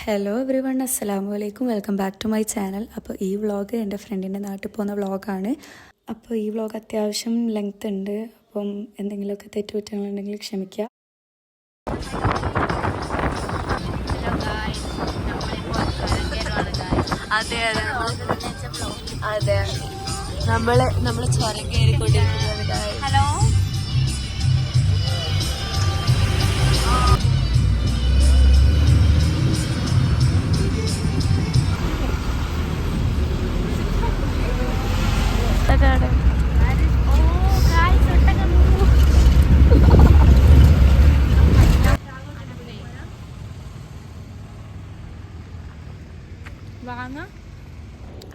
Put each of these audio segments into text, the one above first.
Hello every one, അസ്സലാമു അലൈക്കും. Welcome back to my channel. അപ്പോൾ ഈ വ്ളോഗ് എൻ്റെ ഫ്രണ്ടിൻ്റെ നാട്ടിൽ പോകുന്ന വ്ളോഗാണ്. അപ്പോൾ ഈ വ്ളോഗ് അത്യാവശ്യം ലെങ്ത് ഉണ്ട്. അപ്പം എന്തെങ്കിലുമൊക്കെ തെറ്റുകുറ്റങ്ങളുണ്ടെങ്കിൽ ക്ഷമിക്കുക. അതെ അതെ അതെ നമ്മള് ചുരം കയറിക്കൊണ്ടിരിക്കുന്നത്. ഹലോ,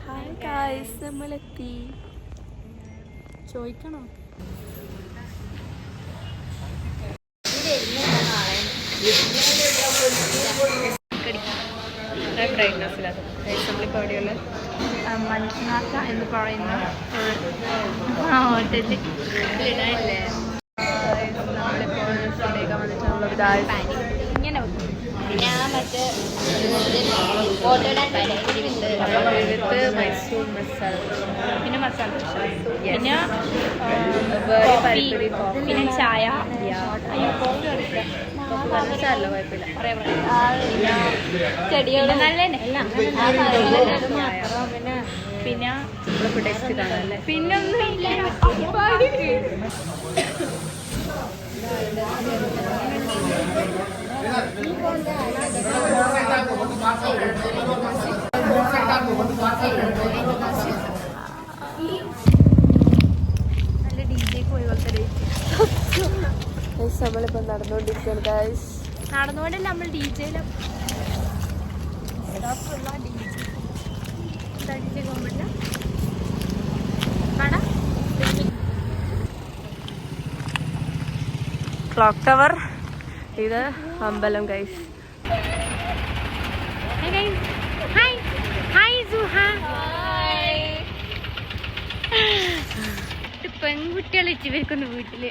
ഹായ് ഗായ്സ്, നമ്മളെത്തി. ചോദിക്കണോ? നമ്മളിപ്പോൾ എവിടെയുള്ള മഞ്ഞാക്ക എന്ന് പറയുന്ന ഹോട്ടലിൽ ഇടാനില്ലേ? നമ്മളിപ്പോൾ ഇങ്ങനെ ഞാൻ മറ്റേ മൈസൂർ മസാല, പിന്നെ മസാല ദോശ, പിന്നെ ചായ. കുഴപ്പമില്ല, ചെടികൾ നല്ല പിന്നെ പിന്നൊന്നും ഇല്ല. നല്ല ഡിജെ പോയി നമ്മളിപ്പോ നടന്നുകൊണ്ടിരിക്കുകയാണ് ഗൈസ്. നടന്നുകൊണ്ടല്ല, നമ്മൾ ഡിജയിലും പോകുമ്പോഴ ക്ലോക്ക് ടവർ, ഇത് അമ്പലം ഗൈസ്. പെൺകുട്ടികൾ ഇവർക്കൊന്ന് വീട്ടില്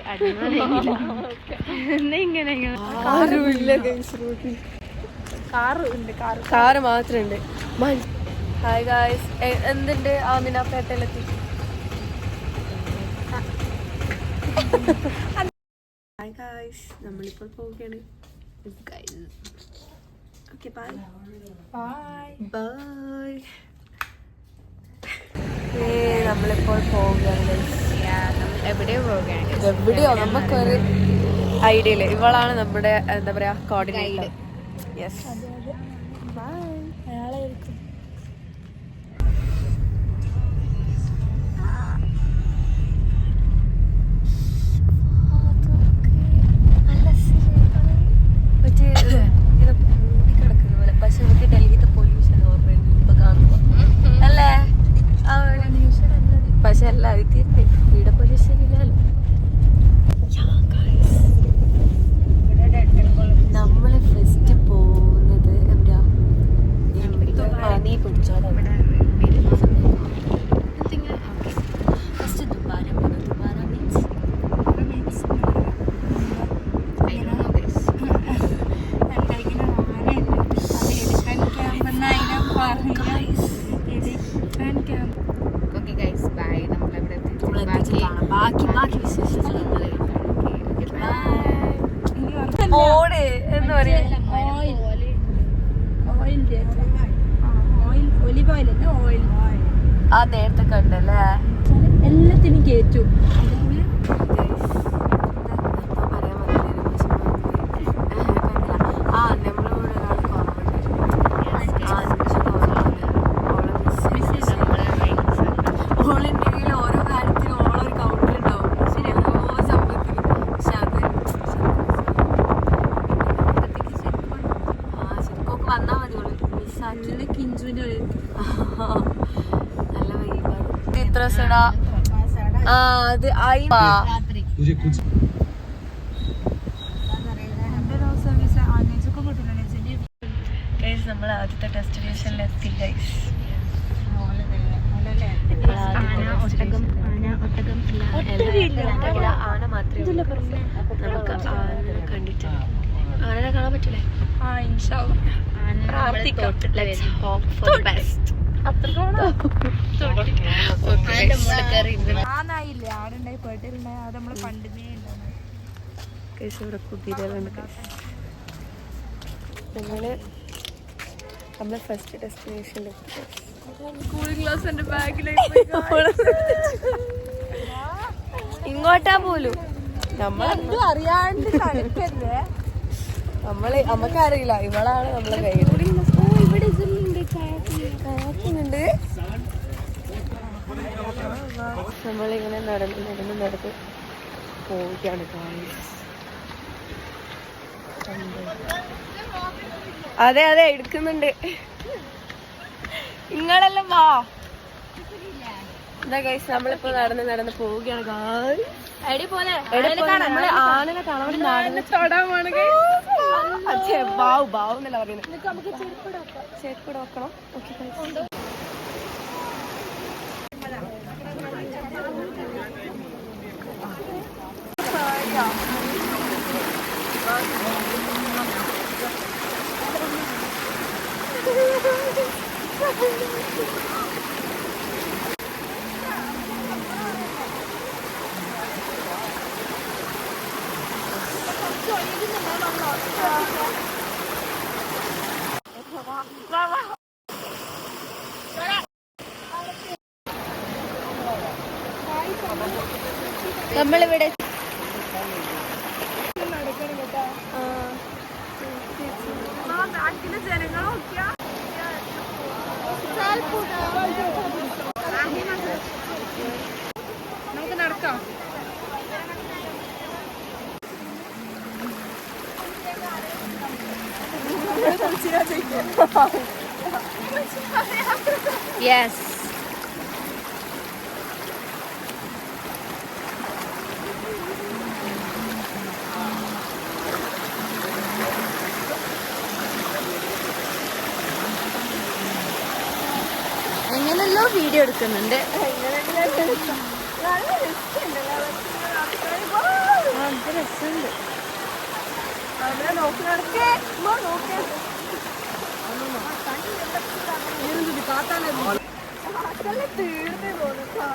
ഇങ്ങനെ കാറ് മാത്രമുണ്ട്. ഹായ് ഗായ്സ്, എന്തുണ്ട് ആമിനാപ്പേട്ടയിലെത്തി. ഹായ് ഗായ്സ്, നമ്മളിപ്പോൾ പോവുകയാണ്. Okay, bye bye bye. നമ്മളിപ്പോൾ പോവുകയാണ്. എവിടെയോ നമുക്കൊരു ഐഡിയ ഇല്ല. ഇവളാണ് നമ്മുടെ എന്താ പറയാ കോർഡിനേറ്റർ. യെസ്, പക്ഷെ എനിക്ക് ഡൽഹിത്തെ പൊല്യൂഷൻ ഓർമ്മ കാണുമ്പോ അല്ലേ? പക്ഷെ അല്ല, അതിന്റെ ഇവിടെ പൊല്യൂഷൻ ഇല്ലല്ലോ. നമ്മള് ഫസ്റ്റ് പോകുന്നത് എവിടെയാ? നീ പിടിച്ചോ. ഫസ്റ്റ് ദുബാര പോകുന്നത്. ദുബാര മീൻസ് ബാക്കി വിശേഷങ്ങൾ ഓട് എന്ന് പറയാ. ആ നേരത്തെ കണ്ടല്ലേ, എല്ലാത്തിനും കേറ്റു. നമ്മൾ ആദ്യത്തെ ഡെസ്റ്റിനേഷനിലെത്തി ഗൈസ്. ആന മാത്രമേ നമുക്ക് ആന കണ്ടിട്ട് ആനനെ കാണാൻ പറ്റൂലേ? പ്രാർത്ഥിക്കാം. Let's hope for the best. ഞങ്ങള് നമ്മളെ ഫസ്റ്റ് ഡെസ്റ്റിനേഷനിലെത്തി. കൂളിംഗ് ഗ്ലാസ് എന്റെ ബാഗിലേക്ക് ഇങ്ങോട്ടാ പോലും നമ്മളെന്തും അറിയാണ്ട് കളിക്കല്ലേ. നമുക്കറിയില്ല, ഇവളാണ് നമ്മളെ കയ്യിൽ. നമ്മളിങ്ങനെ നടന്ന് പോവുകയാണ്. അതെ എടുക്കുന്നുണ്ട്. നിങ്ങളെല്ലാം വാ. എന്താ ഗൈസ്, നമ്മളിപ്പോ നടന്ന് പോവുകയാണ്. നമ്മള് ആനനെ കാണാൻ ബാവുന്നല്ല പറയുന്നത്. ചെരുപ്പ് നോക്കണം. നമ്മളിവിടെ നമുക്ക് നടക്കാം. യെസ്, എങ്ങനെയല്ലോ വീഡിയോ എടുക്കുന്നുണ്ട്. രസമുണ്ട്. തീർന്നേ തോന്നുന്നു.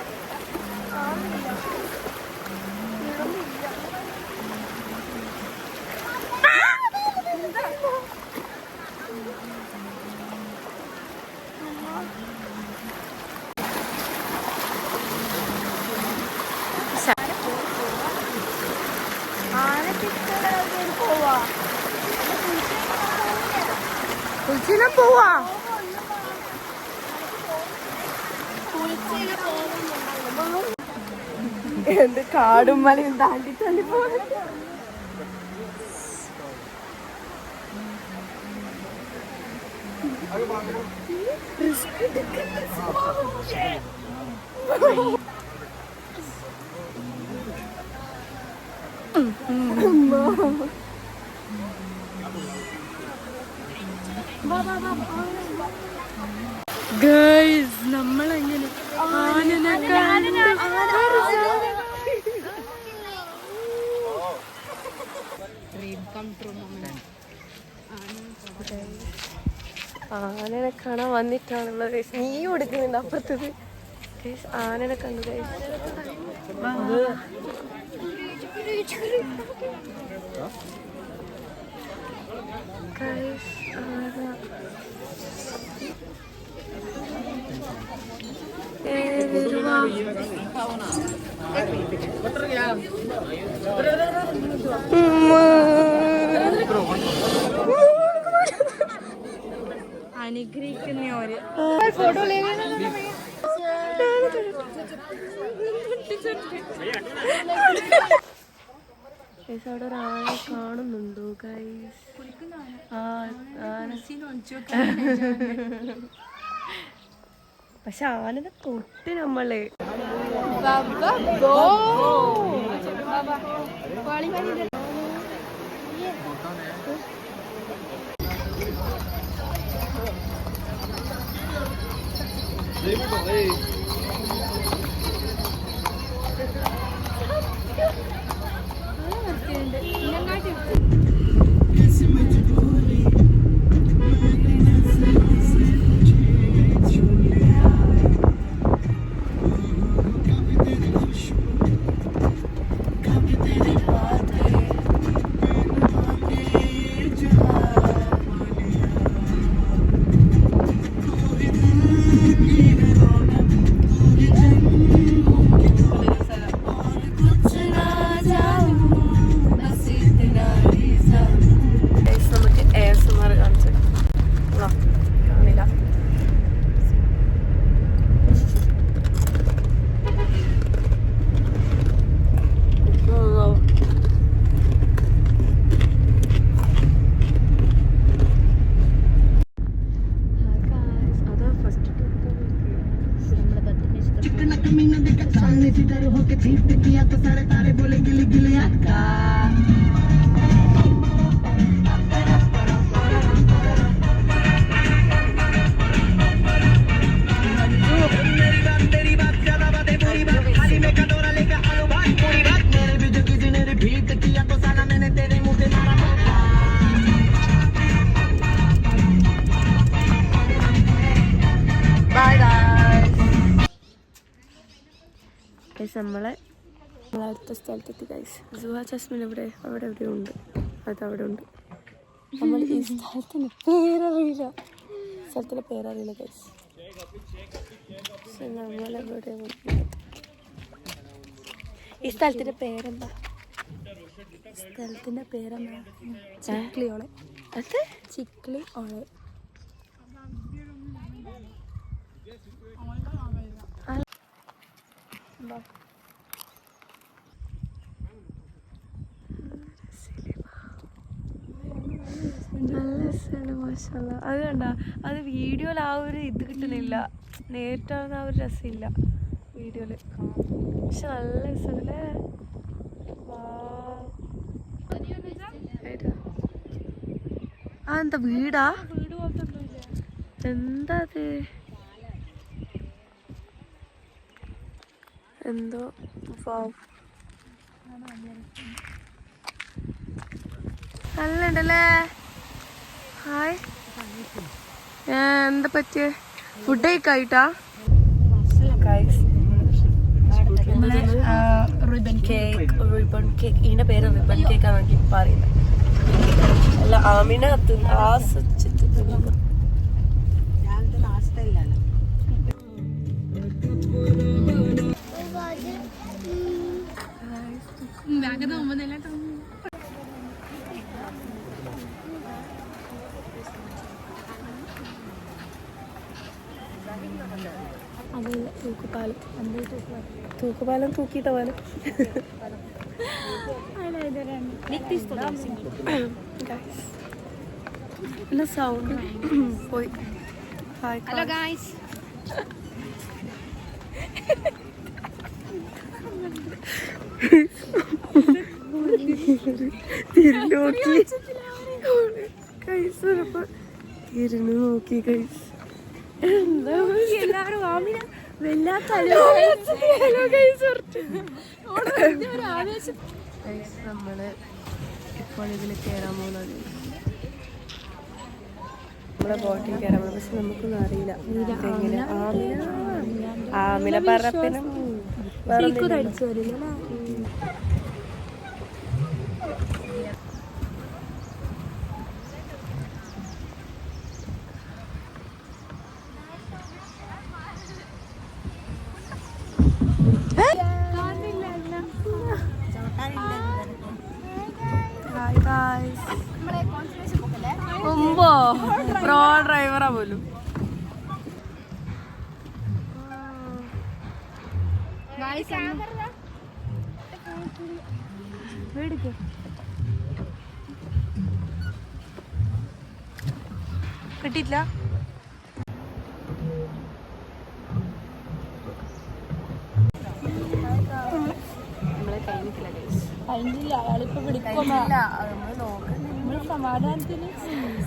പോവാ എന്ത് കാടും മലയും താണ്ടി പോകുന്നു. ഗൈസ്, നമ്മളെങ്ങനെ ആനനെ കാണാൻ വന്നിട്ടാണുള്ളത്. നീ കൊടുക്കുന്നുണ്ട് അപ്പുറത്തത്. ആനനെ കണ്ടു ഗൈസ്. അനുഗ്രഹിക്കുന്നവര് ഫോട്ടോ അവിടെ ഒരാളെ കാണുന്നുണ്ടോ ഗൈസ്? പക്ഷെ ആനനെ തൊട്ട് നമ്മള് നമ്മളെ അടുത്ത സ്ഥലത്തെത്തി ഗൈസ്. സുഹ ജസ്മിൻ ഇവിടെ അവിടെ എവിടെയോ ഉണ്ട്. അതവിടെ ഉണ്ട്. നമ്മൾ ഈ സ്ഥലത്തിന് പേരറിയില്ല. സ്ഥലത്തിൻ്റെ പേരറിയില്ല ഗൈസ്. പക്ഷെ നമ്മളെവിടെ ഈ സ്ഥലത്തിൻ്റെ പേരെന്താ? സ്ഥലത്തിൻ്റെ പേരെന്താ? ചിക്ലി ഓളെ. അത് ചിക്ലി ഓളെ. നല്ല രസമാണ് മാഷാല്ല. അത് കണ്ട, അത് വീഡിയോയിൽ ആ ഒരു ഇത് കിട്ടുന്നില്ല. നേരിട്ടാണ് ആ ഒരു രസമില്ല വീഡിയോയില്. പക്ഷെ നല്ല രസമല്ലേ. ആ എന്താ വീടാ? എന്താ അത്? എന്തോ നല്ല ഉണ്ടല്ലേ. ഹായ്, എന്താ പറ്റിയ ഫുഡ് കഴിക്കായിട്ടാ? Ribbon cake. ഇതിന്റെ പേര് റിബൺ കേക്ക് ആണ് എനിക്ക് ഇപ്പം അറിയില്ല. അല്ല, ആമിന ആസ്വദിച്ചിട്ട് അത് തൂക്കുപാലം. തൂക്കുപാലം, തൂക്കിയിട്ട പാലം. പിന്നെ സൗണ്ട് പോയി. Hello guys. തിരിഞ്ഞു നോക്കി കൈസ്. തിരിഞ്ഞു നോക്കി കൈസ്. എന്താ എല്ലാവരും ആമിന വല്ലാത്ത നമ്മള് ഇപ്പോൾ ഇതിൽ കയറാൻ പോകുന്നത്. നമ്മളെ ബോട്ടിൽ കയറാൻ പോകുന്നത്. പക്ഷെ നമുക്കൊന്നും അറിയില്ല എങ്ങനെ. ആമിന പറപ്പിനും അടിച്ചു വരില്ല. മുമ്പോ പ്രോ ഡ്രൈവറാ പോലും. കിട്ടിയില്ല. കഴിഞ്ഞില്ല. അയാളിപ്പോ വിളിക്കുന്ന നമ്മള് സമാധാനത്തിന്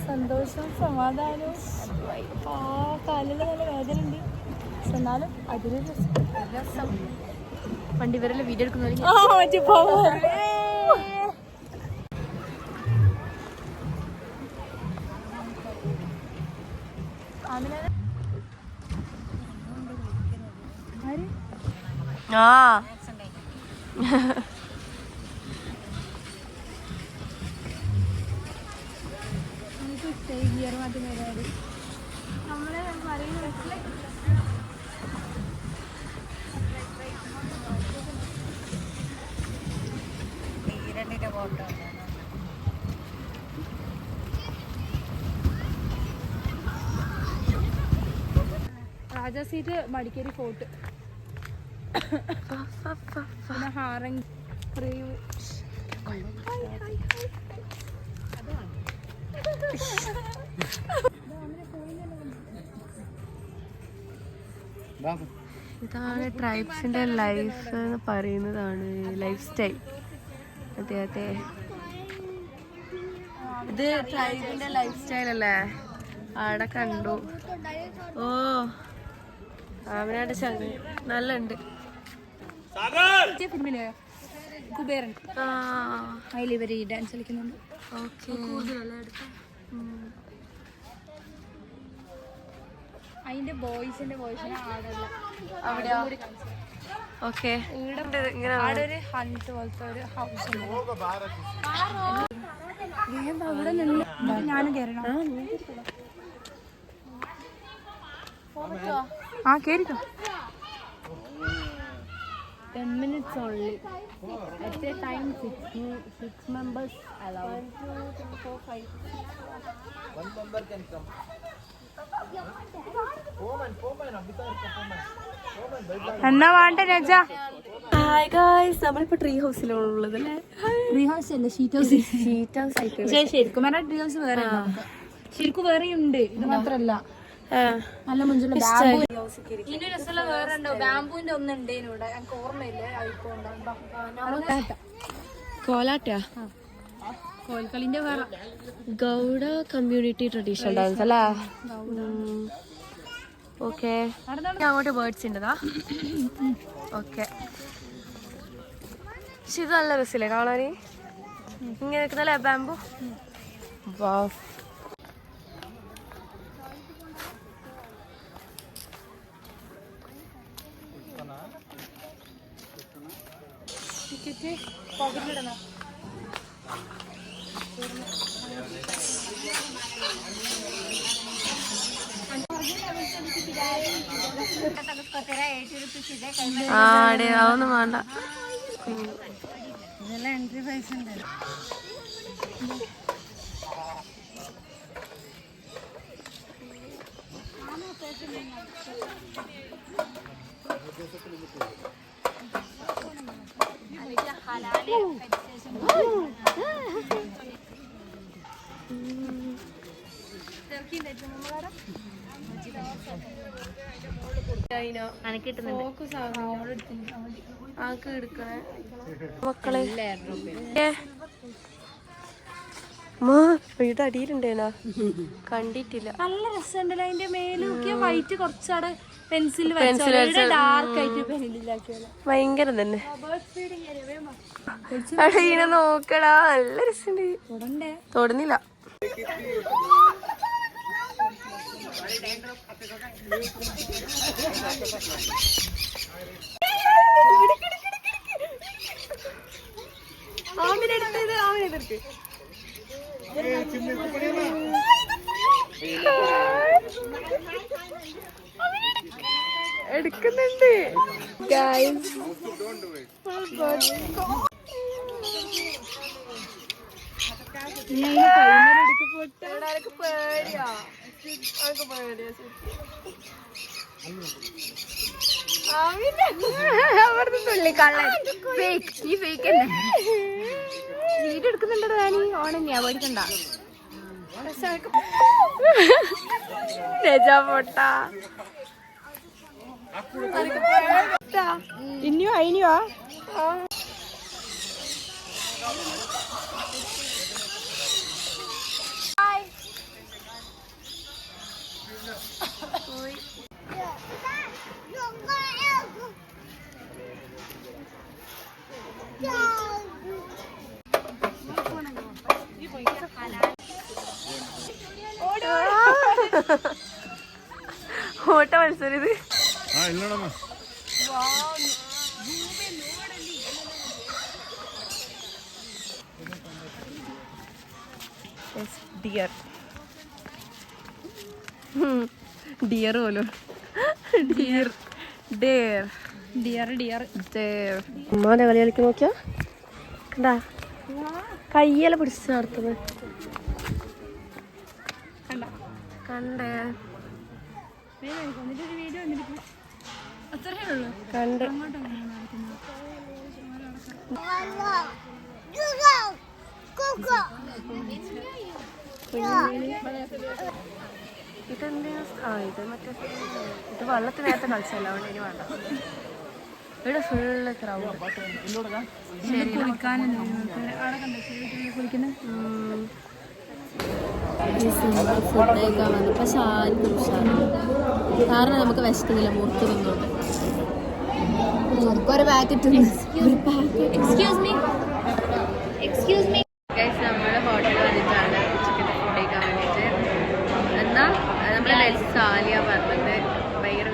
സന്തോഷവും സമാധാനവും. കാലിൽ നല്ല വേദന ഉണ്ട്. എന്നാലും അതിലൊരു രസം. വണ്ടി വരല്ലേ വീഡിയോ എടുക്കുന്ന നമ്മളെ രാജാ സീറ്റ് മടിക്കേരി ഫോർട്ട്. പിന്നെ ഹാറങ് ഇതാണ് ട്രൈബ്സിന്റെ ലൈഫ് എന്ന് പറയുന്നതാണ്, ലൈഫ് സ്റ്റൈൽ. അതെ അതെ, ഇത് ട്രൈബിന്റെ ലൈഫ് സ്റ്റൈൽ അല്ലേ? അവിടെ കണ്ടു. ഓ അവനാട് ചങ്ങ നല്ല ഉണ്ട്. കുബേരൻ അതിലിവർ ഡാൻസ് കളിക്കുന്നുണ്ട്. ഓക്കെ, അതിന്റെ ബോയ്സിന്റെ വോയിസിന് ആടല്ല അവിടെയോ? ഓക്കെ, ആടെ ഒരു ഹണ്ട് പോലത്തെ ഒരു ഹൗസ് അവിടെ നിന്ന് ഞാനും കയറണം. ആ കേറിക്കോ. 10 minutes only. At a time, six members allowed. 1, 2, 3, 4, 5. One member can come. എന്നാ വേണ്ട രജ? ഹായ് ഗായ്സ്, നമ്മളിപ്പോ ട്രീ ഹൗസിലാണ് ഉള്ളത് അല്ലേ? ട്രീ ഹൗസ് അല്ല, ഷീറ്റ് ഹൗസ്. ഷീറ്റ് ഹൗസ് ആയിട്ട് ശരിക്കും പറഞ്ഞാൽ ട്രീ ഹൗസ് വേറെ ശരിക്കും വേറെ ഉണ്ട്. ഇത് മാത്രല്ല നല്ല മുഞ്ചുള്ള ബാമ്പു. ഇതിന് രസമുള്ള വേറെ ഉണ്ടോ? ബാമ്പുവിന്റെ ഒന്ന് ഉണ്ടേനു ഇവിടെ, എനിക്ക് ഓർമ്മയില്ല. കോലാട്ടയാ? കോൽക്കളിന്റെ വേറെ. ഗൗഡ കമ്മ്യൂണിറ്റി ട്രഡീഷണൽ ഡാൻസ് അല്ലേ? ഓക്കെ, അങ്ങോട്ട് ബേർഡ്സ് ഉണ്ടതാ. ഓക്കെ, പക്ഷെ ഇത് നല്ല രസമില്ലേ കാണാന്? ഇങ്ങനെ നിൽക്കുന്നല്ലേ ബാമ്പു? വാവ്. പോക്കറ്റിലിടണോ? ആടെ അതൊന്നും വേണ്ട. ഇതെല്ലാം എൻട്രി പൈസ ഉണ്ട്. മക്കളെ വീട് അടിയിലുണ്ടേനാ? കണ്ടിട്ടില്ല. നല്ല രസമുണ്ടല്ലോ. അതിന്റെ മേലൊക്കെ വൈറ്റ് കുറച്ചവിടെ പെൻസിൽ ഡാർക്ക് ആയിട്ട് പെൻസിലാക്കിയത് ഭയങ്കര തന്നെ. അടീനെ നോക്കടാ, നല്ല രസമുണ്ട്. തൊടുന്നില്ല. എടുക്കുന്നുണ്ട് ഗൈസ്. എടുക്കുന്നുണ്ടോ ഞാനീ ഓണെന്നെയാ പേടിക്കണ്ട. ഇനിയോ അയിനിയോ? ഓട്ട മത്സരം ഇത്. ഡിയർ ഡിയർ പോലും. Dear dare dear dear dare. ഉമ്മാനെ കളി കളിക്ക് നോക്കിയാ കണ്ടാ? കയ്യെല്ലാം പിടിച്ച് നടത്തുന്നത് കണ്ടേ? അത്രേ ഉള്ളൂ. കണ്ട് ഇതെന്തിനാ? ഇത് മറ്റേ ഇത് വെള്ളത്തിനകത്ത് കളിച്ചല്ല, അവിടെ ഇനി വേണ്ട. ഇവിടെ ഫുള്ള് ക്രൗഡ്. ഫുഡ് കഴിക്കാൻ വന്നു. പക്ഷെ ആർക്കും ഉഷാറില്ല, കാരണം നമുക്ക് വിശക്കുന്നില്ല. മൂത്ത് നിന്നുകൊണ്ട് ഒരു പാക്കറ്റ് നമ്മുടെ ഹോട്ടലിൽ വന്നിട്ടാണ് ഉച്ചക്കത്തെ ഫുഡ് കഴിക്കാൻ വേണ്ടിയിട്ട്. എന്നാൽ നമ്മളെ സാലിയ പറഞ്ഞത് ഭയങ്കര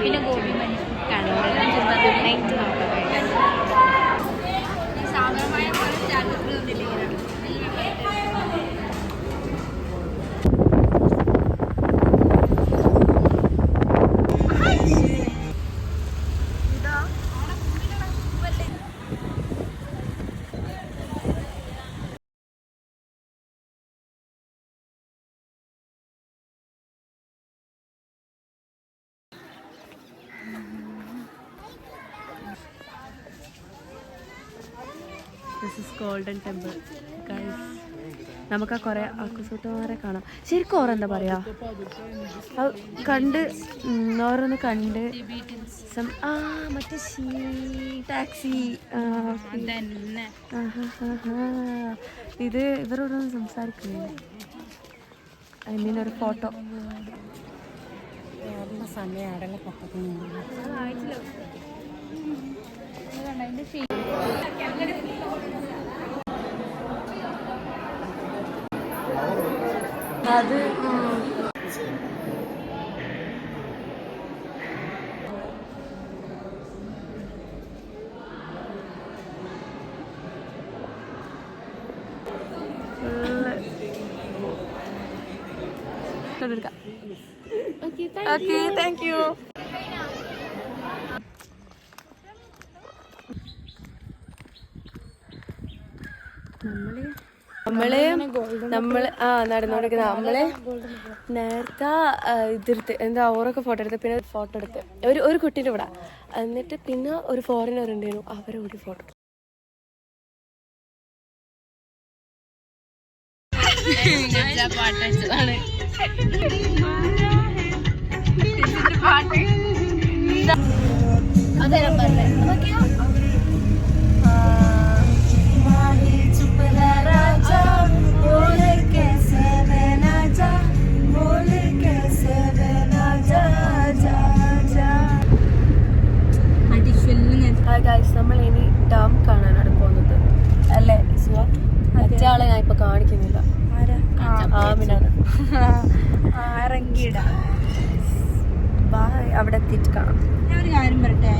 this is golden temple guys. നമുക്ക് കുറേ അക്കുസൂട്ടന്മാരെ കാണാം. ശരിക്കും ഓരെന്താ പറയാ, അത് കണ്ട് ഓരോന്ന് കണ്ട് മറ്റേ ടാക്സി. ഇത് ഇവരോടൊന്ന് സംസാരിക്കുന്നില്ല. ഐ മീൻ ഒരു ഫോട്ടോ. അത് ഓക്കെ, താങ്ക് യു. നമ്മള് നടന്നുകൊണ്ടിരിക്കുന്ന നമ്മള് നേരത്തെ ഇതെടുത്ത് എന്താ ഓരൊക്കെ ഫോട്ടോ എടുത്ത്, പിന്നെ ഫോട്ടോ എടുത്ത് ഒരു കുട്ടീൻ്റെ ഇവിടെ, എന്നിട്ട് പിന്നെ ഒരു ഫോറിനർ ഉണ്ടായിരുന്നു, അവരെ കൂടി ഫോട്ടോ. നമ്മൾ ഇനി ഡാം കാണാനാണ് പോകുന്നത് അല്ലേ സുവ? മറ്റേ ആളെ ഞാൻ ഇപ്പൊ കാണിക്കുന്നില്ല, ആമിനാണ്. അവിടെ എത്തിയിട്ട് കാണാം. ഞാൻ ഒരു കാര്യം പറയട്ടെ,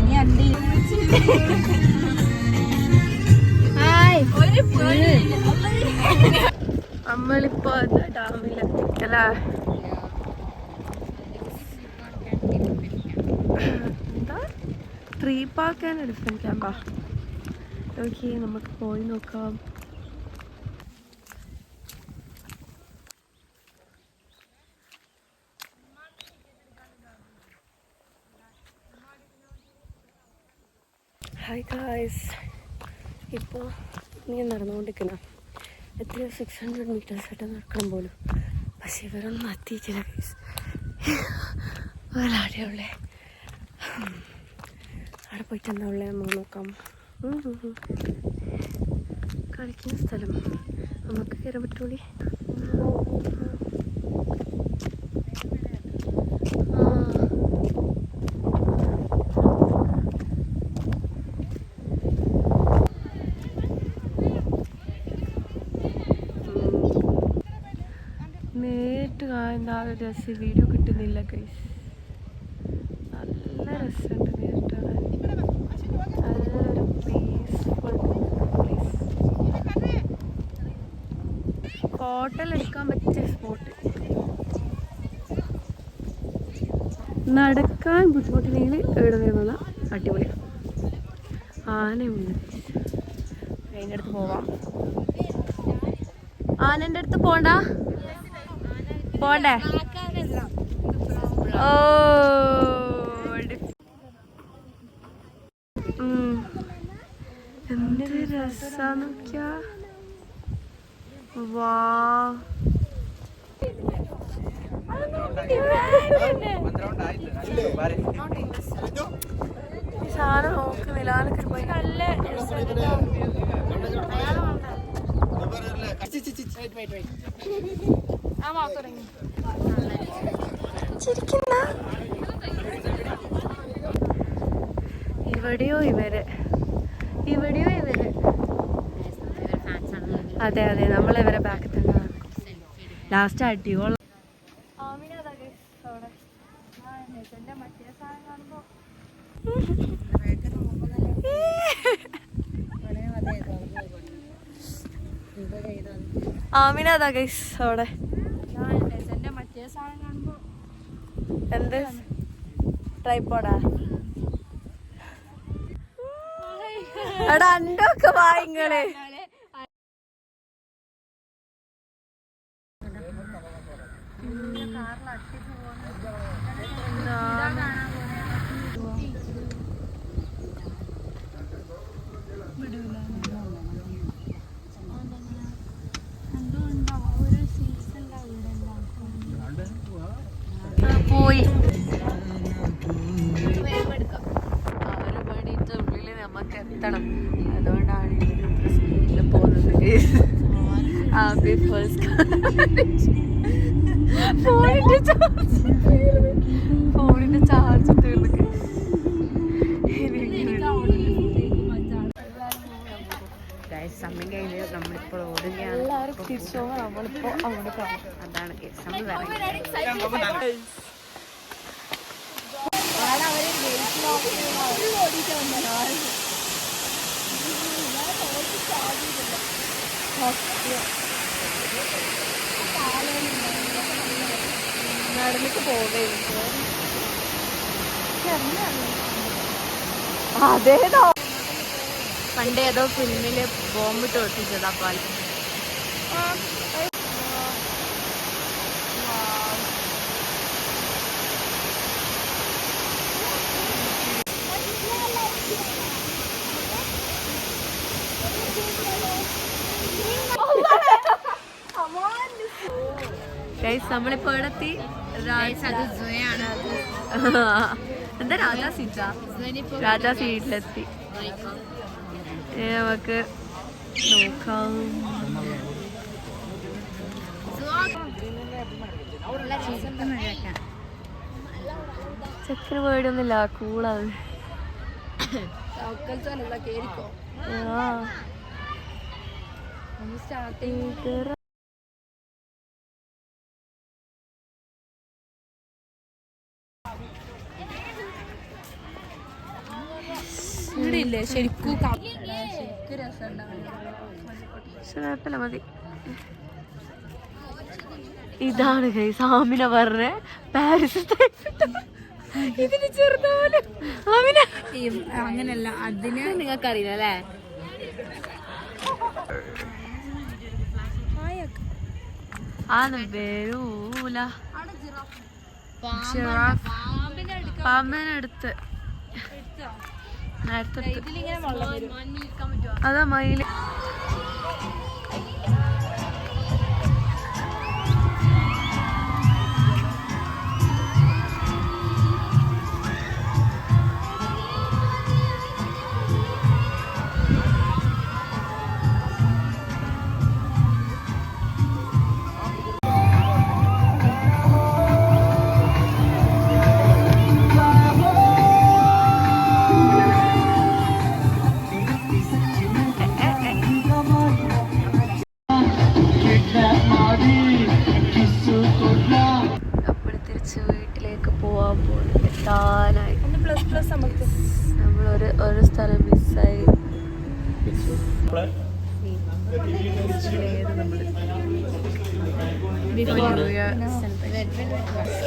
നമ്മളിപ്പോ ഡാമിലെത്തി അല്ലേ? എന്താ ട്രീ പാർക്ക് ആൻഡ് എലിഫന്റ് ക്യാമ്പാ? ഓക്കെ, നമുക്ക് പോയി നോക്കാം. ഹായ് ഗായ്സ്, ഇപ്പോൾ ഞാൻ നടന്നുകൊണ്ടിരിക്കുന്ന എത്രയോ 600 meters ആയിട്ട് നടക്കണം പോലും, പക്ഷെ ഇവരൊന്നും എത്തിയിട്ടില്ല ഗൈസ്. അവിടെയുള്ളേ അവിടെ പോയിട്ട് എന്താ ഉള്ളത് നമുക്ക് നോക്കാം. കളിക്കുന്ന സ്ഥലം നമുക്ക് കയറാൻ പറ്റൂലേ? നേരിട്ട് എന്താ രസം, വീഡിയോ കിട്ടുന്നില്ല ഗൈസ്. നല്ല രസമുണ്ട് നേരിട്ട് കാണാൻ. നല്ലൊരു പീസ്ഫുൾ പ്ലേസ്, ഫോട്ടോ എടുക്കാൻ പറ്റിയ സ്പോട്ട്. നടക്കാൻ ബുദ്ധിമുട്ടില്ലെങ്കിൽ ഇവിടെ വരുന്നത് അടിപൊളിയാണ്. ആനയുണ്ട്, അതിൻ്റെ അടുത്ത് പോവാം. ആനൻ്റെ അടുത്ത് പോണ്ടേ? ഓ എന്ത് രസാന്ന് നോക്കിയാ. വാ ഈ സാധനം നോക്കുന്നില്ല ആനൊക്കെ പോയി നല്ല ചിരിക്കുന്ന ഇവിടെയോ ഇവര് അതെ അതെ നമ്മളിവരെ ബാക്കിൽ തന്നെ ലാസ്റ്റ് അടിയോളം ആമിനതാ ഗൈസ് അവിടെ എന്ത് ട്രൈപ്പോഡാ എടാ അണ്ടൊക്കെ വായിങ്ങള് പോയി അവരെ പണിയിട്ട് ഉള്ളില് നമുക്ക് എത്തണം അതുകൊണ്ടാണ് സ്പീഡിൽ പോകുന്നത് ഫോണിന്റെ ചാർജ് തീർന്നു സമയം കഴിഞ്ഞ് നമ്മളിപ്പോൾ ഓടുകയാണ്. എല്ലാവരും തിരിച്ചു പോകുമ്പോൾ നമ്മളിപ്പോ അവിടെ കാണും. അതാണ് കേസ്. നമ്മൾ നടന്നിട്ട് പോവുകയായിരുന്നു. അതേതോ പണ്ട് ഏതോ ഫിലിമില് ബോംബിട്ട് ഒട്ടിച്ചതാ പാൽ. നമ്മളിപ്പോ എത്തി. എന്താ രാജാ സീറ്റാ? രാജാ സീറ്റിലെത്തി. നമുക്ക് നോക്കാം. ചക്കര പേടിയൊന്നുമില്ല, കൂളാണ്. ഇവിടെയില്ലേ ശരിക്കും രസമുണ്ടാവില്ല. മതി. ഇതാണ് ഗൈസ് ആമിന പറഞ്ഞ പാരീസ്. ഇതിന് ചെറുതോലെ ആമിന അങ്ങനല്ല, അതിന് നിങ്ങൾക്കറിയില്ല അല്ലേ? ആന്ന് വരൂല. പാമ്പിനടുത്ത് അതാ മയില്. നമ്മളൊരു സ്ഥലം മിസ്സായി.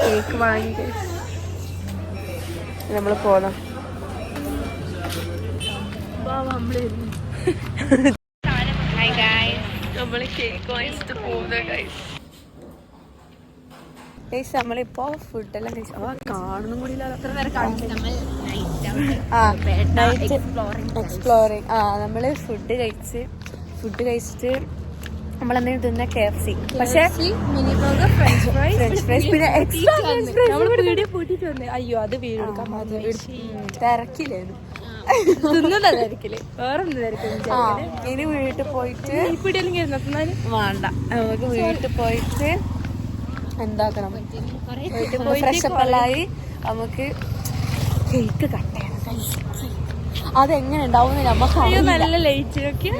കേക്ക് വാങ്ങി നമ്മൾ പോണം. നമ്മള് കേക്ക് വാങ്ങിച്ചിട്ട് പോകുന്ന ഗൈസ്. നമ്മളിപ്പോ ഫുഡെല്ലാം കഴിച്ചു. കാണുന്നും കൂടി എക്സ്പ്ലോറിങ്. നമ്മള് ഫുഡ് കഴിച്ചിട്ട് നമ്മളെന്തെങ്കിലും തിന്ന KFC. പക്ഷേ mini burger, French fries, French fries പിന്നെ എക്സ്ട്രാ ഫ്രഞ്ച് ഫ്രൈസ് വീഡിയോ പൂട്ടിട്ട് വന്നേ. അയ്യോ അത് വീടെടുക്കാൻ തിരക്കില്ലായിരുന്നു. തിന്നുന്ന തിരക്കില് വേറൊന്നും തിരക്കില്ല. ഇനി വീട്ടിൽ പോയിട്ട് ഇപ്പിടെങ്കിലും ഇരുന്നാല് വേണ്ട, നമുക്ക് വീട്ടിൽ പോയിട്ട് എന്താക്കണം, വീട്ടിൽ പോയി ഫ്രഷപ്പ് എല്ലായി നമുക്ക് കേക്ക് കട്ട് ചെയ്യണം. അതെങ്ങനെ ഉണ്ടാവും നമുക്ക് നല്ല ലൈറ്റ് ഒക്കെ.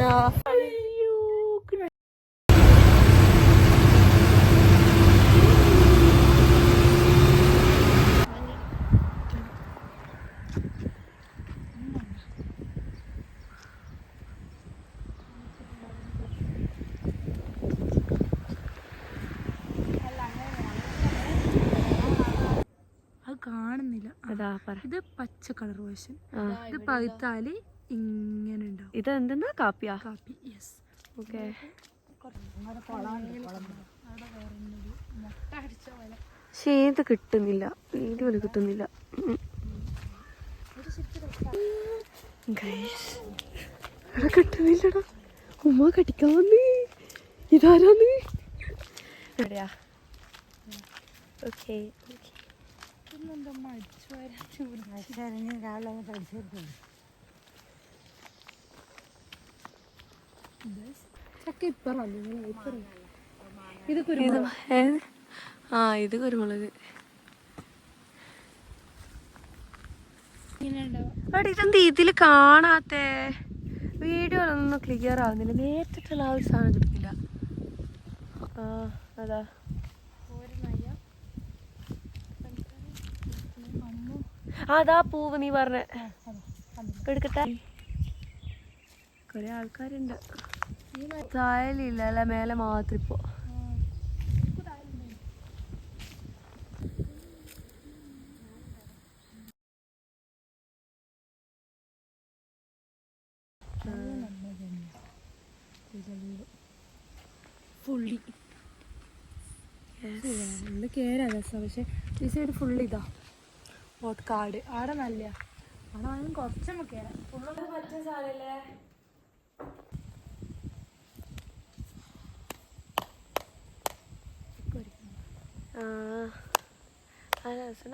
കാണുന്നില്ല. അതാ പറ. ഇത് പച്ച കളർ വേഷൻ. ഇത് പഴുത്താല് ഇങ്ങനെ ഉണ്ടാവും. ഇത് എന്തെന്നാ കാപ്പിയാ? കാപ്പി. യെസ്. ഓക്കെ. പക്ഷേ ഇത് കിട്ടുന്നില്ല, വീഡിയോയിൽ കിട്ടുന്നില്ല. കിട്ടുന്നില്ലടാ. ഉമ്മ കടിക്കാൻ വന്ന്. ഇതാരാന്ന്? എവിടെയാ? ഓക്കെ. ഇത് കുരുമുളക്. ഇതെന്ത് ഇതില് കാണാത്തെ? വീഡിയോയിലൊന്നും ക്ലിയർ ആവുന്നില്ല. നേരിട്ടുള്ള ആ ഒരു സാധനം കിട്ടുന്നില്ല. അതാ അതാ പൂവ് നീ പറഞ്ഞ. എടുക്കട്ടെ. കൊറേ ആൾക്കാരുണ്ട്. താഴെയില്ല അല്ല, മേലെ മാത്രം ഇപ്പോ. ഫുള്ളി കേറാ രസം. പക്ഷെ ഈ സൈഡ് ഫുള്ള് ഇതാ കാട്. ആടെ നല്ല ആടെ കുറച്ചൊക്കെ കേറാം. ഫുള്ളൊക്കെ പറ്റിയ സാധനല്ലേ.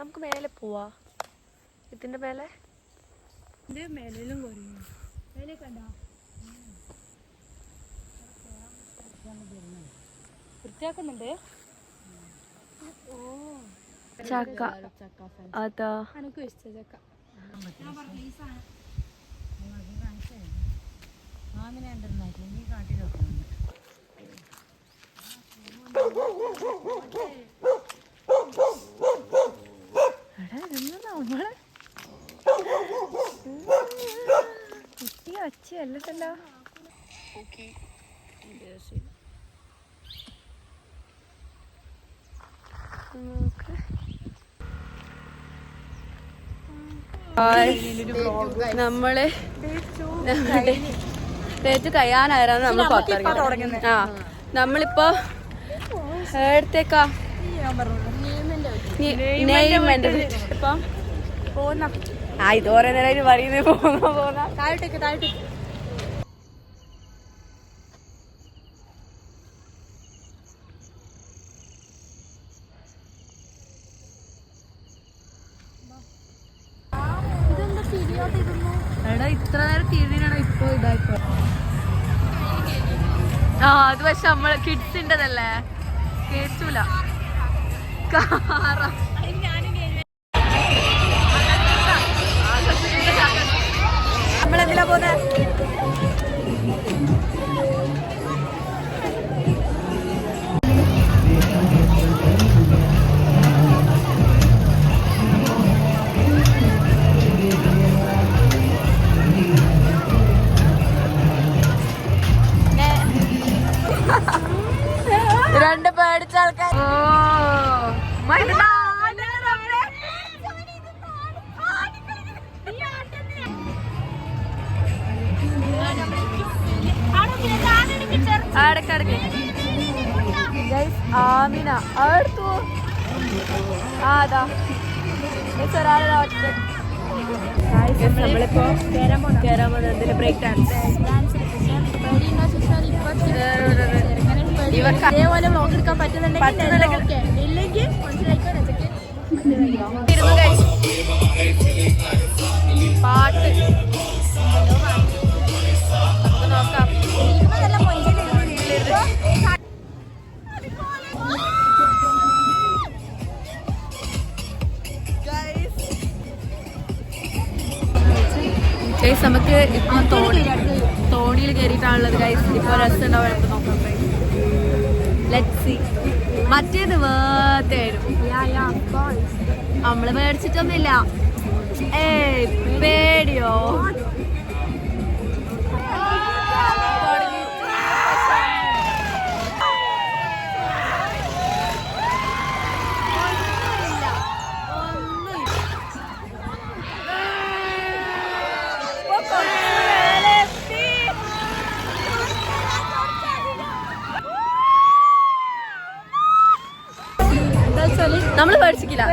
നമുക്ക് മേലെ പോവാ. ഇതിന്റെ മേലെ മേലും കുറയും. മേലെ കണ്ടോ വൃത്തിയാക്കുന്നുണ്ട്. ചക്ക. അതാ എനിക്ക് ഇഷ്ട ചക്ക. നമ്മള് കുട്ടി ഒച്ചയല്ലല്ലോ. നമ്മള് തേച്ച് കഴിയാനായിരുന്നു നമ്മൾ പുറത്തിറങ്ങി. ആ നമ്മളിപ്പോ എടുത്തേക്കാ ഇപ്പം ഇത് ഓരോ നേരം പറയുന്നത് പോന്ന താഴോട്ടേക്ക് താഴോട്ടേക്ക്. എടാ ഇത്ര നേരം തിരിഞ്ഞാണോ ഇപ്പൊ ഇതായിപ്പോ? ആ അത് പക്ഷെ നമ്മള് കിഡ്സിൻ്റെതല്ലേ, കേറ്റൂല. നമ്മളെന്തിനാ പോന്നെ? രണ്ട് പേടിച്ച ആൾക്കാർ. ആമിന അടുത്തു. അതാ നമ്മളിപ്പോ കേറാൻ പോകുന്നത് ബ്രേക്ക് ഡാൻസ്. ഇവർക്ക് അതേപോലെ വ്ളോഗ് എടുക്കാൻ പറ്റുന്നുണ്ടെങ്കിൽ ഇല്ലെങ്കിൽ മനസ്സിലായിക്കോ പാട്ട് നോക്കാം. ഗൈസ് നമുക്ക് ഇപ്പൊ തോണിയിൽ കയറിയിട്ടാണുള്ളത് ഗൈസ്. ഇപ്പൊ രസം ഉണ്ടാവും നമുക്ക് നോക്കാം. Let's see. മറ്റേത് വേർത്തെ വരും. നമ്മള് പേടിച്ചിട്ടൊന്നുമില്ല. ഏയ് പേടിയോ? നമ്മള് പേടിച്ചിട്ടില്ല.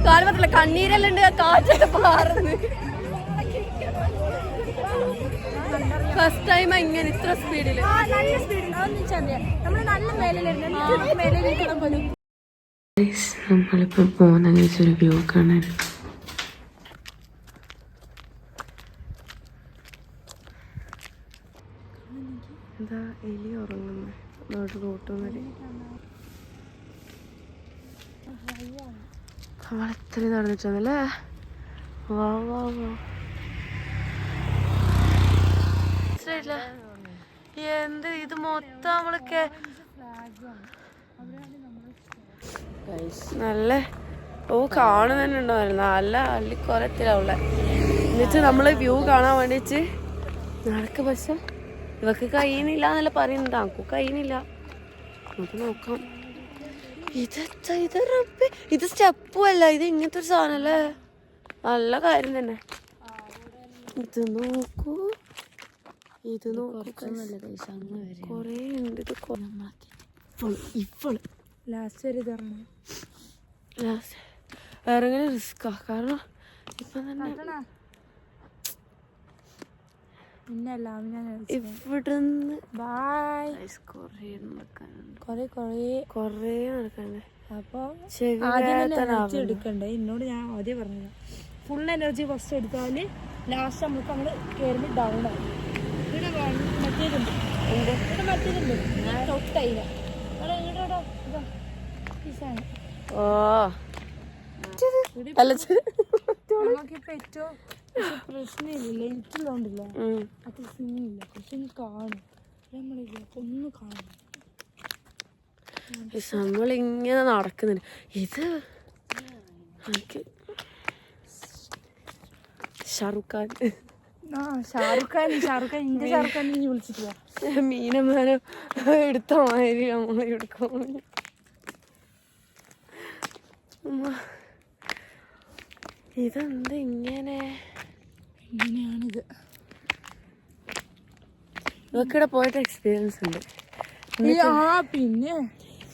കാല് മാത്രല്ല കണ്ണീരെല്ലാം ഉണ്ട്. കാറ്റൊക്കെ പാറുന്നത് ഫസ്റ്റ് ടൈം ഇങ്ങനെ ഇത്ര സ്പീഡില്. നമ്മളിപ്പോ പോകുന്ന ഒരു വ്യൂ കാണാൻ. എന്താ എലി ഉറങ്ങുന്നു റോട്ടും വരെ. നമ്മളെത്രയും നടന്നിട്ടല്ലേ. വാ വാ വാ. എന്ത് ഇത് മൊത്തം നമ്മളൊക്കെ നല്ല കാണുന്നുണ്ടോ നല്ല അള്ളിക്കൊരത്തിലാവുള്ള. എന്നിട്ട് നമ്മള് വ്യൂ കാണാൻ വേണ്ടിട്ട് നടക്ക്. പക്ഷെ ഇവക്ക് കഴിയുന്നില്ല എന്നല്ല പറയുന്നത്. ആക്കു കഴിയുന്നില്ല. നമുക്ക് നോക്കാം. ഇത് സ്റ്റെപ്പും അല്ല, ഇത് ഇങ്ങനത്തെ ഒരു സാധനല്ലേ. നല്ല കാര്യം തന്നെ. ഇത് നോക്കൂ, ഇത് നോക്കൂ. കൊറേ ഉണ്ട്. ഇത് ലാസ്റ്റ് ഒരു ഇറങ്ങണം. ഇറങ്ങണ റിസ്ക്കാ. കാരണം ഇപ്പൊ തന്നെ ഇവിടുന്ന് കൊറേ നടക്കണ്ടേ. അപ്പൊ എനർജി എടുക്കണ്ടേ. എന്നോട് ഞാൻ ആദ്യം പറഞ്ഞത് ഫുൾ എനർജി ഫസ്റ്റ് എടുത്താല് ലാസ്റ്റ് നമുക്ക് അങ്ങോട്ട് കയറുമ്പോൾ ഡൗൺ ആവും. ഇവിടെ മറ്റേതുണ്ട്, ഇവിടെ മറ്റേതുണ്ട് തൊട്ടയില്ല. നമുക്കിപ്പോ ഏറ്റവും പ്രശ്നമില്ല, ലൈറ്റ് ഉള്ളോണ്ടില്ല അത്ര സീനില്ല. പക്ഷെ കാണും നമ്മളില്ല ഒന്നും കാണും. നമ്മളിങ്ങനെ നടക്കുന്നുണ്ട്. ഇത് എനിക്ക് ഷാറുഖ് ഖാൻ ഇന്ത്യ ഷാറുഖ് ഖാൻ നീ വിളിച്ചിട്ടില്ല. മീനമാനം എടുത്ത മാതിരി നമ്മളെ എടുക്കാൻ. ഇതെന്ത് ഇങ്ങനെയാണിത്. ഇവക്കിടെ പോയിട്ട് എക്സ്പീരിയൻസ് ഉണ്ട്. പിന്നെ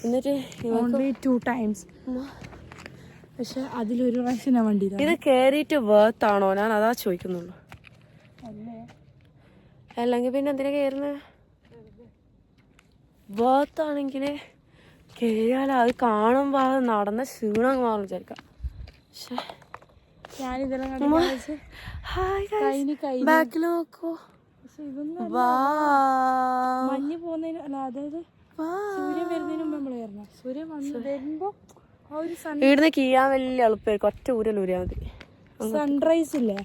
എന്നിട്ട് ഓൺലി 2 times. പക്ഷെ അതിലൊരു പ്രാവശ്യം ഞാൻ വണ്ടി ഇത് കേറിയിട്ട് വേർത്താണോ ഞാൻ അതാ ചോദിക്കുന്നുള്ളൂ. അല്ലെങ്കിൽ പിന്നെ എന്തിനാ കയറുന്നത്? വേർത്താണെങ്കിൽ കയറിയാലോ അത് കാണുമ്പോ അത് നടന്ന ക്ഷീണം മാറും വിചാരിക്കാം. പക്ഷെ ബാക്കിൽ നോക്കൂ. മഞ്ഞ് പോകുന്നതിന് അല്ല, അതായത് സൂര്യൻ വരുന്നതിന് മുമ്പ് നമ്മള് കയറണം. സൂര്യൻ വരുമ്പോ ആ ഒരു ഇവിടുന്ന് കീഴാൻ വലിയ എളുപ്പമായിരിക്കും. ഒറ്റ ഊരിയാ മതി. സൺറൈസ് ഇല്ലേ,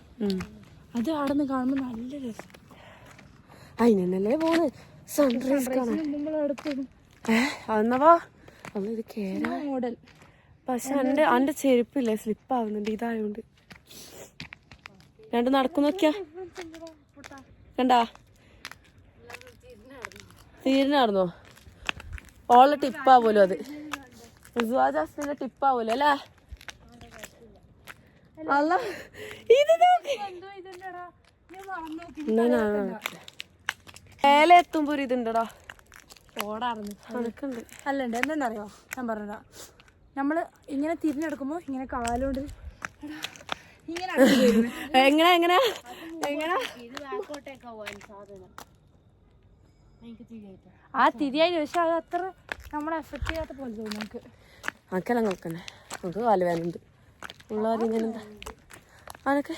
അത് അവിടെ നിന്ന് കാണുമ്പോ നല്ല രസം. അതിനല്ലേ പോണ് സൺറൈസ് കാണാൻ. അന്നവാ അന്ന് ഇത് കേറാ മോഡൽ. പക്ഷെ അന്റെ ചെരുപ്പില്ലേ സ്ലിപ്പാവുന്നുണ്ട് ഇതായോണ്ട്. രണ്ട് നടക്കും നോക്കിയാ കണ്ടാ തീരിനായിരുന്നോ? ഓളെ ടിപ്പാവൂലോ അത്. ജാസ്മിന്റെ ടിപ്പാവൂലോ അല്ലേ? അല്ല ഇത് മേലെ എത്തുമ്പോ ഒരു ഇതുണ്ടടാ. ഓടാറുണ്ട് കണക്കുണ്ട്. അല്ലണ്ട്. എന്താണെന്നറിയോ ഞാൻ പറഞ്ഞതാ. നമ്മള് ഇങ്ങനെ തിരിഞ്ഞെടുക്കുമ്പോ ഇങ്ങനെ കാലുകൊണ്ട് എങ്ങനെ ആ തിരിയായി പക്ഷെ അത് അത്ര നമ്മളെ എഫക്റ്റ് ചെയ്യാത്ത പോലെ തോന്നും നമുക്ക്. ആക്കെല്ലാം നോക്കണേ, നമുക്ക് കാലുവേദനുണ്ട് ഉള്ളവരിങ്ങനെ എന്താ അനക്ക്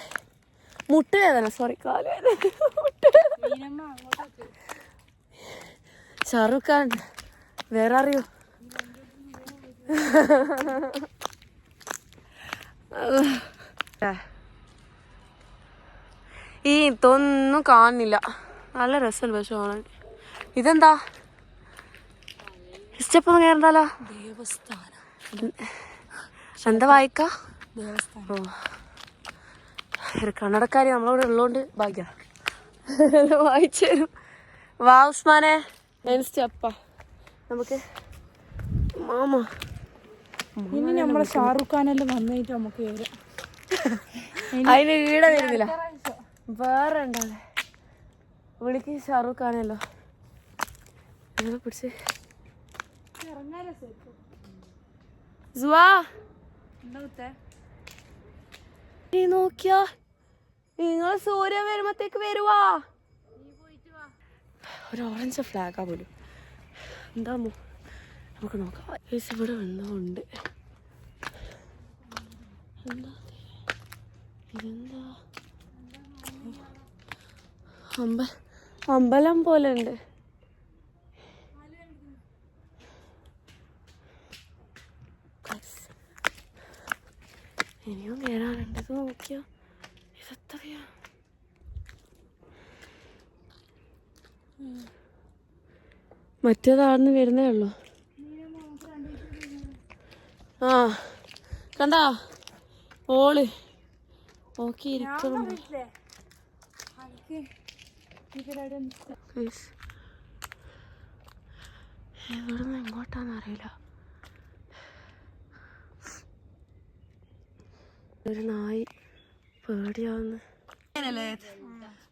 മുട്ടുവേദന, സോറി കാലുവേദന. ഷാറുഖ് ഖാൻ വേറെ അറിയോ? ഈ ഇതൊന്നും കാണുന്നില്ല, നല്ല രസമുണ്ട് പക്ഷെ കാണാൻ. ഇതെന്താ സ്റ്റെപ്പൊന്നും കയറണ്ടല്ലോ, എന്താ വായിക്ക? ഓ കണ്ണടക്കാരി നമ്മളിവിടെ ഉള്ളോണ്ട് ഭാഗ്യ വായിച്ചു തരും. വാ ഉസ്മാനെ, സ്റ്റെപ്പാ നമുക്ക്. മാമ ഇനി നമ്മളെ ഷാറുഖ് ഖാനെല്ലാം വന്നിട്ട് നമുക്ക് വരാം. അതിന് ഈട വരുന്നില്ല, വേറെ ഉണ്ടാവേ വിളിക്ക് ഷാറുഖ് ഖാനല്ലോ. പിടിച്ച് നോക്കിയാ നിങ്ങൾ സൂര്യൻ വരുമ്പത്തേക്ക് വരുവാ. ഒരു ഓറഞ്ച് ഫ്ലാഗാ പോലും. എന്താ നമുക്ക് നോക്കാം. ഇവിടെ എന്തോ ഉണ്ട്. എന്താ ഇതെന്താ? അമ്പലം പോലെ ഉണ്ട്. ഇനിയും കയറാനുണ്ട്. ഇത് നോക്കിയോ, ഇതെത്രയാ? മറ്റേതാണെന്ന് വരുന്നേ ഉള്ളൂ. ആ കണ്ടാ ഓള് ഓക്കെ ഇരിക്കണം. ഇവിടുന്ന് എങ്ങോട്ടാന്ന് അറിയില്ല. ഒരു നായി പേടിയാവുന്ന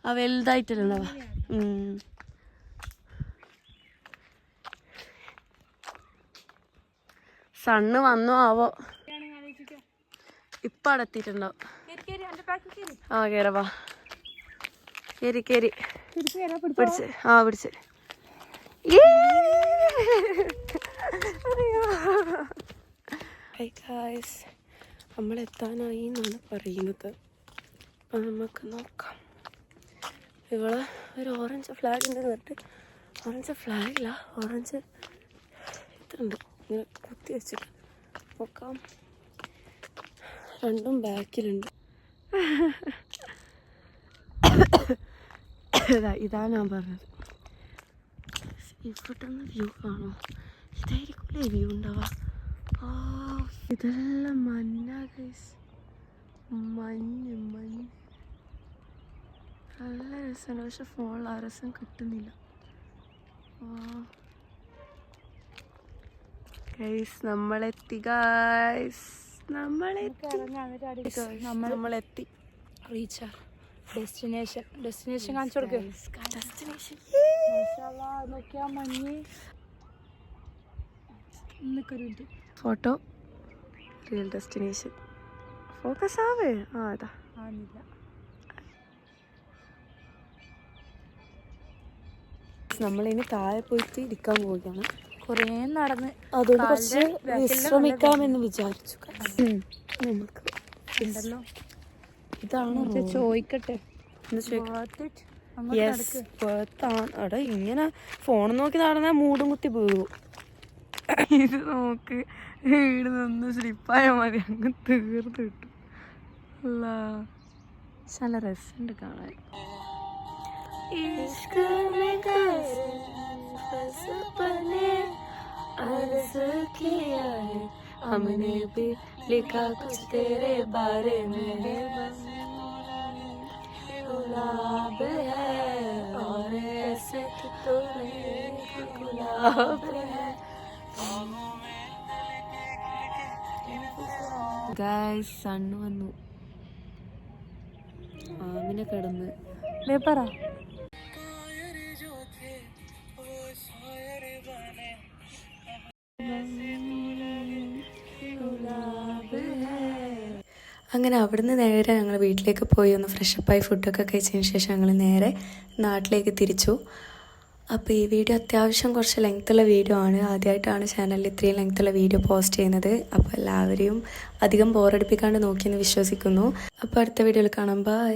ആ വലുതായിട്ടല്ലേ. സണ്ണ് വന്നോ ആവോ, ഇപ്പൊ അവിടെ എത്തിയിട്ടുണ്ടാവും. ആ കേറവാ, കേറി കേറി പിടിച്ച്. ആ പിടിച്ച്. നമ്മളെത്താനായി എന്നാണ് പറയുന്നത്. അപ്പം നമുക്ക് നോക്കാം. ഇവള് ഒരു ഓറഞ്ച് ഫ്ലാഗ് ഉണ്ട് എന്നിട്ട്, ഓറഞ്ച് ഫ്ലാഗില്ല, ഓറഞ്ച് ഇതുണ്ട് ഇങ്ങനെ കുത്തി വെച്ചിട്ട് നോക്കാം. രണ്ടും ബാക്കിലുണ്ട്. ഇതാണ് ഞാൻ പറഞ്ഞത്. ഇവിടുന്ന് വ്യൂ കാണോ? ഇതായിരിക്കില്ലേ വ്യൂ ഉണ്ടാവുക? ആ ഇതെല്ലാം മഞ്ഞ ഗൈസ്, മഞ്ഞ് മഞ്ഞ് നല്ല രസമാണ്. പക്ഷെ ഫോണിൽ ആ രസം കിട്ടുന്നില്ല. ഗൈസ് നമ്മളെത്തി, ഗൈസ് നമ്മളെത്തി. റീച്ചാ ഡെസ്റ്റിനേഷൻ കാണിച്ചു കൊടുക്ക്. നോക്കിയാ മഞ്ഞ്. ഫോട്ടോ റിയൽ ഡെസ്റ്റിനേഷൻ ഫോക്കസ് ആവേ. ആ അതാ നമ്മളിനി താഴെ പോയിട്ട് ഇരിക്കാൻ പോവുകയാണ്. കുറേ നടന്ന് അതുകൊണ്ട് കുറച്ച് വിശ്രമിക്കാമെന്ന് വിചാരിച്ചു. നമുക്ക് ഉണ്ടല്ലോ. ഇതാണ് ചോദിക്കട്ടെ, അവിടെ ഇങ്ങനെ ഫോൺ നോക്കി നടന്നാൽ മൂടും കുത്തി വീഴും. ഇത് നോക്ക്, വീട് നിന്ന് സ്ലിപ്പായ മതി, അങ്ങ് തീർത്ത് കിട്ടും. നല്ല രസമുണ്ട് കാണാൻ. हमने भी लिखा कुछ तेरे बारे में, गुलाब है और ऐसे तो गुलाब है. ഗൈസ് സണ്ണ് വന്നു, ആമിനെ കിടന്ന് പറ. അങ്ങനെ അവിടുന്ന് നേരെ ഞങ്ങൾ വീട്ടിലേക്ക് പോയി ഒന്ന് ഫ്രഷപ്പായി ഫുഡൊക്കെ കഴിച്ചതിന് ശേഷം ഞങ്ങൾ നേരെ നാട്ടിലേക്ക് തിരിച്ചു. അപ്പോൾ ഈ വീഡിയോ അത്യാവശ്യം കുറച്ച് ലെങ്ത്തുള്ള വീഡിയോ ആണ്. ആദ്യമായിട്ടാണ് ചാനലിൽ ഇത്രയും ലെങ്ത്തുള്ള വീഡിയോ പോസ്റ്റ് ചെയ്യുന്നത്. അപ്പോൾ എല്ലാവരെയും അധികം ബോറടിപ്പിക്കാണ്ട് നോക്കിയെന്ന് വിശ്വസിക്കുന്നു. അപ്പോൾ അടുത്ത വീഡിയോയിൽ കാണാം. ബൈ.